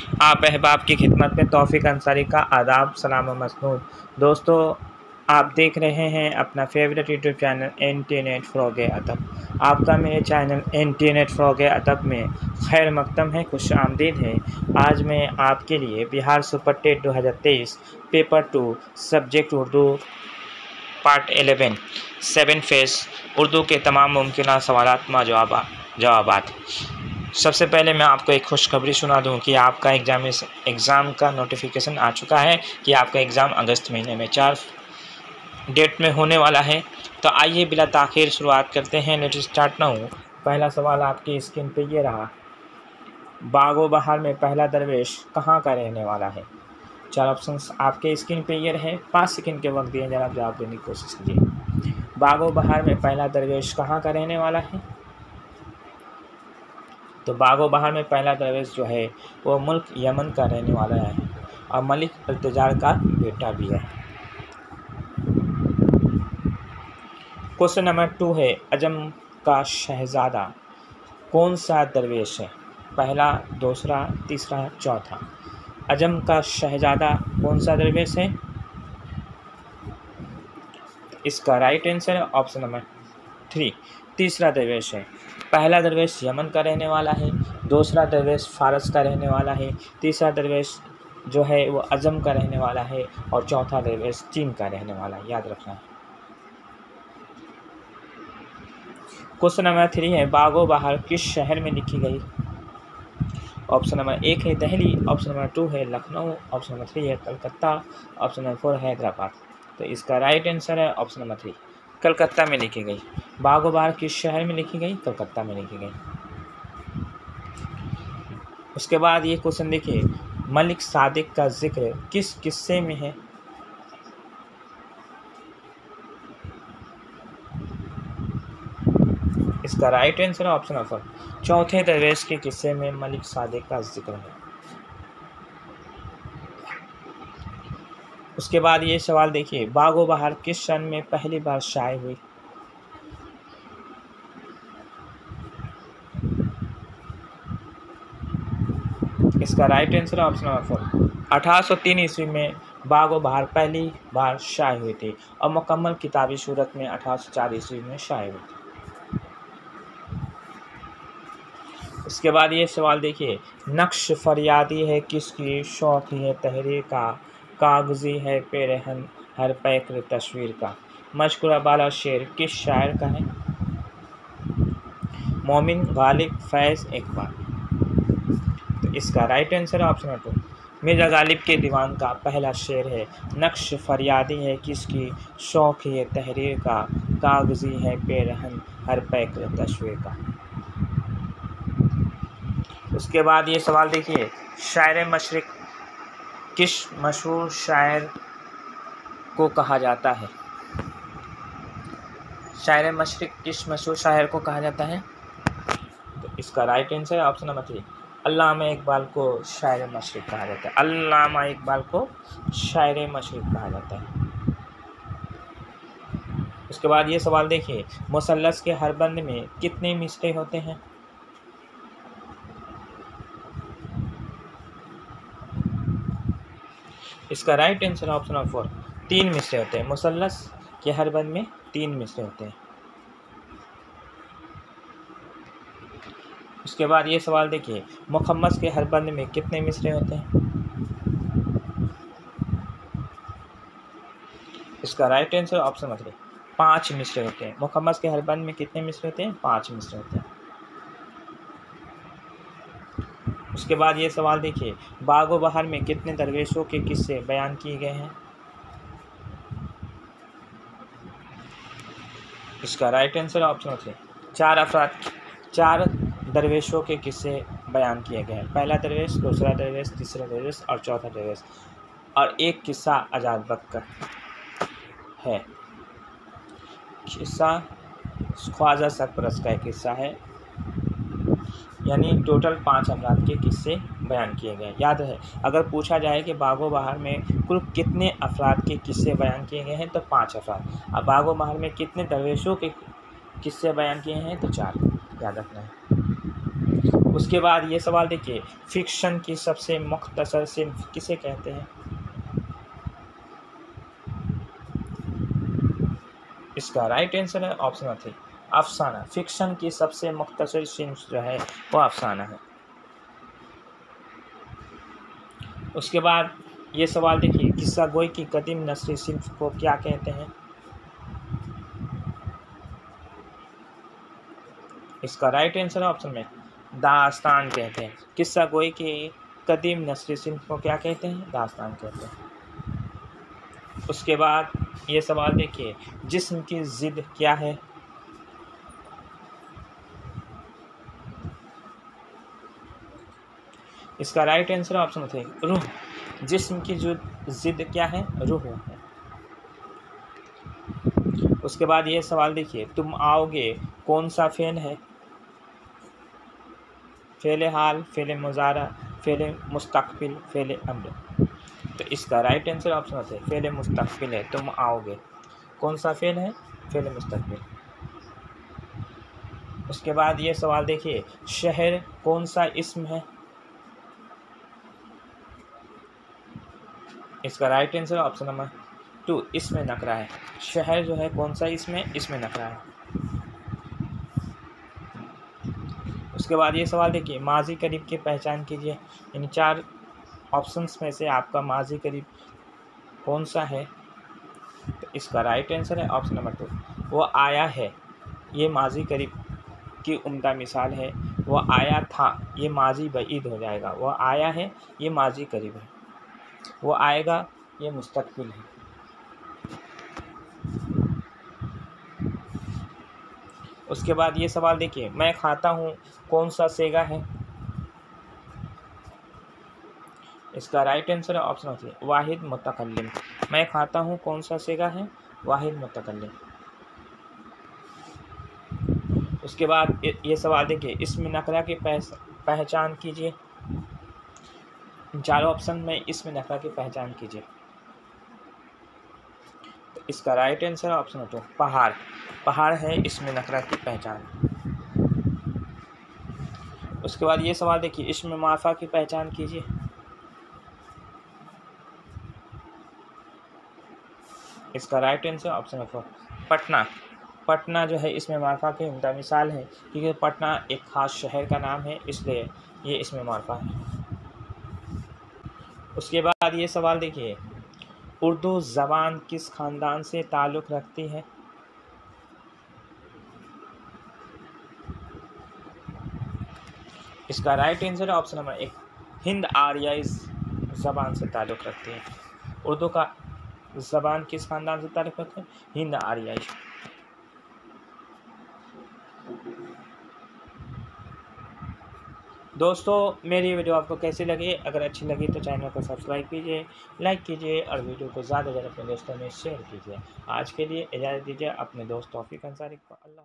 आप अहबाब की खिदमत में तौफ़ीक अंसारी का आदाब, सलाम व मसनून। दोस्तों, आप देख रहे हैं अपना फेवरेट यूट्यूब चैनल इंटरनेट फ़रोग़ अदब। आपका मेरे चैनल इंटरनेट फ़रोग़ अदब में खैर मक़दम है, खुश आमदीद है। आज मैं आपके लिए Bihar super TET 2023 paper 2 subject Urdu part 11 7 phase Urdu के तमाम मुमकिन सवालात में जवाबात। सबसे पहले मैं आपको एक खुशखबरी सुना दूं कि आपका एग्ज़ाम का नोटिफिकेशन आ चुका है कि आपका एग्ज़ाम अगस्त महीने में 4 डेट में होने वाला है। तो आइए बिला ताख़ीर शुरुआत करते हैं। Let start now. पहला सवाल आपकी स्क्रीन पे ये रहा, बागो बहार में पहला दरवेश कहाँ का रहने वाला है? 4 ऑप्शंस आपके स्क्रीन पे ये रहे। 5 सेकंड के वक्त दिए, जरा जवाब देने की कोशिश कीजिए। बागो बहार में पहला दरवेश कहाँ का रहने वाला है? तो बागो बहार में पहला दरवेश जो है वो मुल्क यमन का रहने वाला है और मलिक इल्तिजार का बेटा भी है। क्वेश्चन नंबर 2 है, अजम का शहज़ादा कौन सा दरवेश है? पहला, दूसरा, तीसरा, चौथा। अजम का शहज़ादा कौन सा दरवेश है? इसका राइट आंसर है ऑप्शन नंबर 3, तीसरा दरवेश है। पहला दरवेश यमन का रहने वाला है, दूसरा दरवेश फ़ारस का रहने वाला है, तीसरा दरवेश जो है वो अजम का रहने वाला है और चौथा दरवेश चीन का रहने वाला है, याद रखना है। क्वेश्चन नंबर 3 है, बागो बहार किस शहर में लिखी गई? ऑप्शन नंबर 1 है दिल्ली, ऑप्शन नंबर 2 है लखनऊ, ऑप्शन नंबर 3 है कलकत्ता, ऑप्शन नंबर 4 है हैदराबाद। तो इसका राइट आंसर है ऑप्शन नंबर 3, कलकत्ता में लिखी गई। बागो बहार किस शहर में लिखी गई? कलकत्ता में लिखी गई। उसके बाद ये क्वेश्चन देखिए, मलिक सादिक का जिक्र किस किस्से में है? इसका राइट आंसर है ऑप्शन नंबर 4, चौथे दरवेश के किस्से में मलिक सादिक का जिक्र है। उसके बाद ये सवाल देखिए, बागो बहार किस सन में पहली बार शाये हुई? इसका राइट आंसर है ऑप्शन नंबर 4, 1803 ईस्वी में बागो बहार पहली बार शाये हुई थी और मुकम्मल किताबी सूरत में 1804 ईस्वी में शाये हुई थी। उसके बाद ये सवाल देखिए, नक्श फरियादी है किसकी, शौक़ी है तहरीर का, कागज़ी है पेरहन हर पैकर तस्वीर का। मशकूरा बाला शेर किस शायर का है? मोमिन, गालिब, फैज़, इकबाल। तो इसका राइट आंसर है ऑप्शन नंबर 2, मिर्ज़ा गालिब के दीवान का पहला शेर है, नक्श फरियादी है किसकी, शौक़ी है तहरीर का, कागज़ी है पेरहन हर पैकर तस्वीर का। उसके बाद ये सवाल देखिए, शायर मशरिक़ किस मशहूर शायर को कहा जाता है? शायर मशरिक़ किस मशहूर शायर को कहा जाता है? तो इसका राइट आंसर है ऑप्शन नंबर 3, अल्लामा इकबाल को शायर मशरिक़ कहा जाता है। अल्लामा इकबाल को शायर मशरिक़ कहा जाता है। उसके बाद ये सवाल देखिए, मुसल्लस के हर बंद में कितने मिसरे होते हैं? इसका राइट आंसर ऑप्शन नंबर 4, 3 मिसरे होते हैं। मुसल्लस के हर बंद में 3 मिसरे होते हैं। उसके बाद ये सवाल देखिए, मुखम्मस के हर बंद में कितने मिसरे होते हैं? इसका राइट आंसर ऑप्शन नंबर 3, 5 मिसरे होते हैं। मुखम्मस के हर बंद में कितने मिसरे होते हैं? 5 मिसरे होते हैं। उसके बाद ये सवाल देखिए, बागो बहार में कितने दरवेशों के किस्से बयान किए गए हैं? इसका राइट आंसर ऑप्शन नंबर 3, 4 दरवेशों के किस्से बयान किए गए हैं। पहला दरवेश, दूसरा दरवेश, तीसरा दरवेश और चौथा दरवेश, और एक किस्सा आज़ाद बख्त का है। किस्सा ख्वाजा सरपरस्त का एक किस्सा है, यानी टोटल 5 अफराद के किस्से बयान किए गए। याद है, अगर पूछा जाए कि बागो बहार में कुल कितने अफराद के किस्से बयान किए गए हैं तो 5 अफराद। अब बागो बहार में कितने दरवेशों के किस्से बयान किए हैं तो 4, याद रखना है। उसके बाद ये सवाल देखिए, फिक्शन की सबसे मुख्तसर सिन्फ किसे कहते हैं? इसका राइट आंसर है ऑप्शन 3 अफसाना। फिक्शन की सबसे मुख्तसर सिन्फ जो है वो अफसाना है। उसके बाद ये सवाल देखिए, किस्सा गोई की कदीम नस्री सिन्फ को क्या कहते हैं? इसका राइट आंसर है ऑप्शन में दास्तान कहते हैं। किस्सा गोई की कदीम नस्री सिन्फ को क्या कहते हैं? दास्तान कहते हैं। उसके बाद ये सवाल देखिए, जिस्म की ज़िद क्या है? इसका राइट आंसर ऑप्शन थे रूह। जिस्म की जो ज़िद क्या है? रूह है। उसके बाद ये सवाल देखिए, तुम आओगे कौन सा फ़ेल है? फ़ेल हाल, फ़ेल मुज़ारा, फ़ेल मुस्तक़बिल, फ़ेल अम्र। तो इसका राइट आंसर ऑप्शन है फ़ेल मुस्तक़बिल है, तुम आओगे। कौन सा फ़ेल है? फ़ेल मुस्तक़बिल। उसके बाद ये सवाल देखिए, शहर कौन सा इस्म है? इसका राइट आंसर ऑप्शन नंबर 2 इसमें नकरा है। शहर जो है कौन सा इसमें नकरा है। उसके बाद ये सवाल देखिए, माजी करीब की पहचान कीजिए। इन 4 ऑप्शंस में से आपका माजी करीब कौन सा है? तो इसका राइट आंसर है ऑप्शन नंबर 2 वो आया है। ये माजी करीब की उम्दा मिसाल है। वो आया था, ये माजी बईद हो जाएगा। वो आया है, ये माजी करीब है। वो आएगा, ये मुस्तक़बिल है। उसके बाद ये सवाल देखिए, मैं खाता हूँ कौन सा सेगा है? इसका राइट आंसर है ऑप्शन होती है वाहिद मुतकल्लिम। मैं खाता हूँ कौन सा सेगा है? वाहिद मुतकल्लिम। उसके बाद ये सवाल देखिए, इसमें नकरा की पहचान कीजिए। चारों ऑप्शन में इसमें नकरा की पहचान कीजिए। तो इसका राइट आंसर ऑप्शन होता है पहाड़। पहाड़ है इसमें नकरा की पहचान। उसके बाद ये सवाल देखिए, इसमें माफ़ा की पहचान कीजिए। इसका राइट आंसर ऑप्शन है पटना। पटना जो है इसमें मार्फा की उम्दा मिसाल है, क्योंकि पटना एक ख़ास शहर का नाम है, इसलिए ये इसमें मार्फा है। उसके बाद ये सवाल देखिए, उर्दू ज़बान किस ख़ानदान से ताल्लुक़ रखती है? इसका राइट आंसर ऑप्शन नंबर 1 हिंद आर्याई ज़बान से ताल्लुक़ रखती है। उर्दू का ज़बान किस ख़ानदान से ताल्लुक़ रखती है? हिंद आर्याई। दोस्तों मेरी वीडियो आपको कैसी लगी? अगर अच्छी लगी तो चैनल को सब्सक्राइब कीजिए, लाइक कीजिए और वीडियो को ज़्यादा से ज़्यादा अपने दोस्तों में शेयर कीजिए। आज के लिए इजाज़त दीजिए अपने दोस्त तौफीक अंसारी को। अल्लाह।